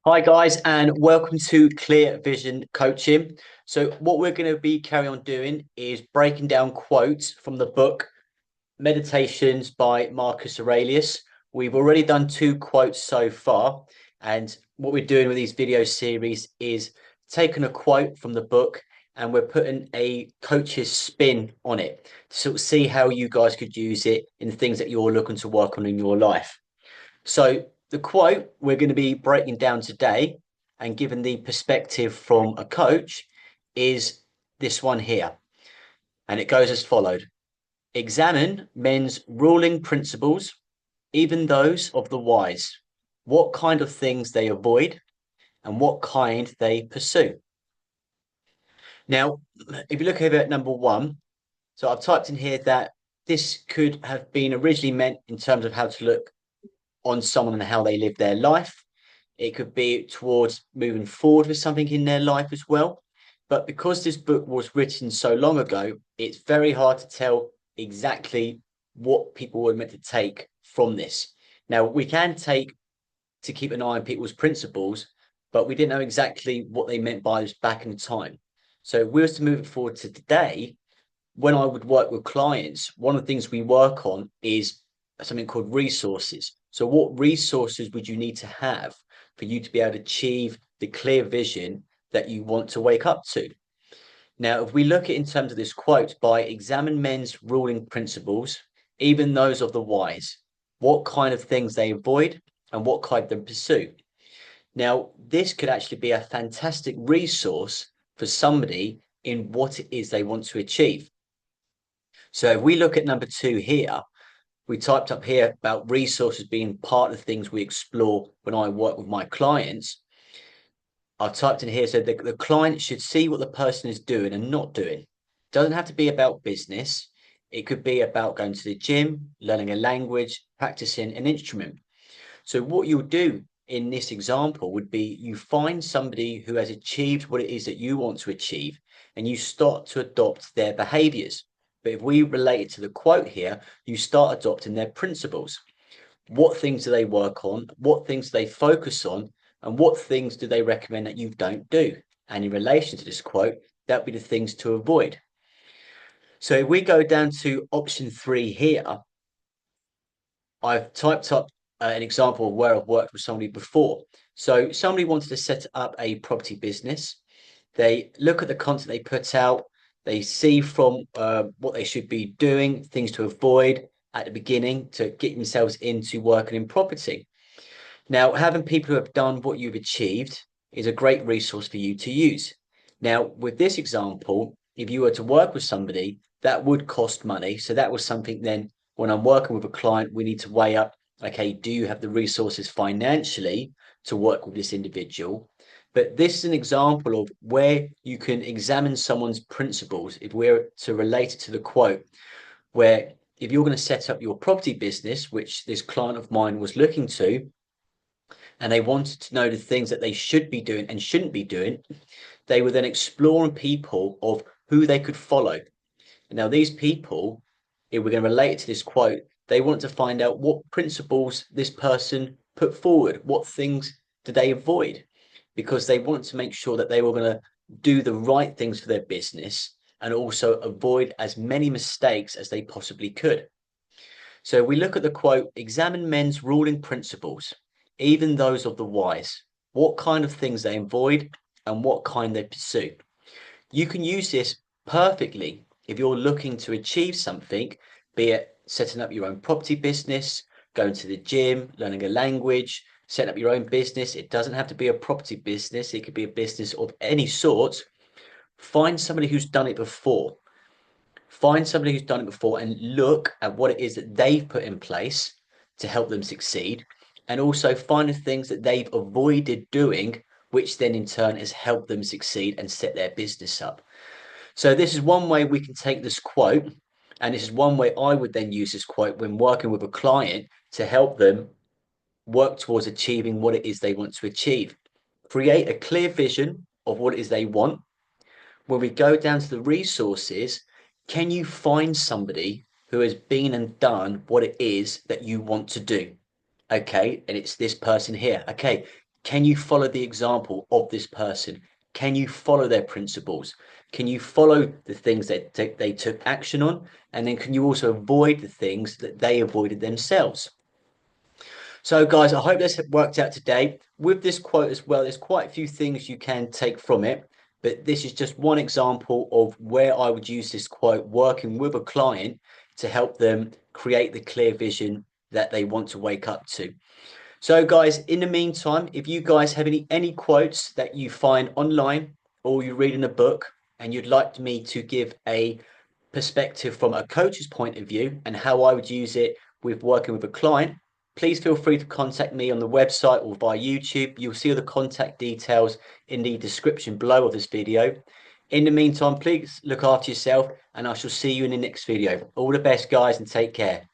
Hi guys, and welcome to Clear Vision Coaching. So what we're going to be carrying on doing is breaking down quotes from the book Meditations by Marcus Aurelius. We've already done two quotes so far, and what we're doing with these video series is taking a quote from the book and we're putting a coach's spin on it to sort of see how you guys could use it in the things that you're looking to work on in your life. So the quote we're going to be breaking down today and given the perspective from a coach is this one here. And it goes as followed. Examine men's ruling principles, even those of the wise, what kind of things they avoid and what kind they pursue. Now, if you look over at number one, so I've typed in here that this could have been originally meant in terms of how to look on someone and how they live their life. It could be towards moving forward with something in their life as well. But because this book was written so long ago, it's very hard to tell exactly what people were meant to take from this. Now, we can take to keep an eye on people's principles, but we didn't know exactly what they meant by this back in time. So if we were to move it forward to today, when I would work with clients, one of the things we work on is something called resources. So, what resources would you need to have for you to be able to achieve the clear vision that you want to wake up to? Now, if we look at in terms of this quote, by examine men's ruling principles, even those of the wise, what kind of things they avoid and what kind they pursue. Now, this could actually be a fantastic resource for somebody in what it is they want to achieve. So if we look at number two here, we typed up here about resources being part of the things we explore when I work with my clients. I typed in here, so the client should see what the person is doing and not doing. It doesn't have to be about business. It could be about going to the gym, learning a language, practicing an instrument. So what you'll do in this example would be you find somebody who has achieved what it is that you want to achieve and you start to adopt their behaviors. But if we relate it to the quote here, you start adopting their principles. What things do they work on? What things do they focus on? And what things do they recommend that you don't do? And in relation to this quote, that would be the things to avoid. So if we go down to option three here, I've typed up an example of where I've worked with somebody before. So somebody wanted to set up a property business. They look at the content they put out. They see from what they should be doing, things to avoid at the beginning to get themselves into working in property. Now, having people who have done what you've achieved is a great resource for you to use. Now, with this example, if you were to work with somebody, that would cost money. So that was something then when I'm working with a client, we need to weigh up, okay, do you have the resources financially to work with this individual? But this is an example of where you can examine someone's principles. If we're to relate it to the quote, where if you're going to set up your property business, which this client of mine was looking to, and they wanted to know the things that they should be doing and shouldn't be doing, they were then exploring people of who they could follow. Now, these people, if we're going to relate it to this quote, they want to find out what principles this person put forward, what things did they avoid, because they want to make sure that they were going to do the right things for their business and also avoid as many mistakes as they possibly could. So we look at the quote, examine men's ruling principles, even those of the wise, what kind of things they avoid and what kind they pursue. You can use this perfectly if you're looking to achieve something, be it setting up your own property business, going to the gym, learning a language, setting up your own business. It doesn't have to be a property business. It could be a business of any sort. Find somebody who's done it before. Find somebody who's done it before and look at what it is that they've put in place to help them succeed. And also find the things that they've avoided doing, which then in turn has helped them succeed and set their business up. So this is one way we can take this quote, and this is one way I would then use this quote when working with a client to help them work towards achieving what it is they want to achieve. Create a clear vision of what it is they want. When we go down to the resources, can you find somebody who has been and done what it is that you want to do? Okay, and it's this person here. Okay, can you follow the example of this person? Can you follow their principles? Can you follow the things that they took action on? And then can you also avoid the things that they avoided themselves? So, guys, I hope this worked out today. With this quote as well, there's quite a few things you can take from it, but this is just one example of where I would use this quote working with a client to help them create the clear vision that they want to wake up to. So, guys, in the meantime, if you guys have any quotes that you find online or you read in a book and you'd like me to give a perspective from a coach's point of view and how I would use it with working with a client, please feel free to contact me on the website or via YouTube. You'll see all the contact details in the description below of this video. In the meantime, please look after yourself and I shall see you in the next video. All the best, guys, and take care.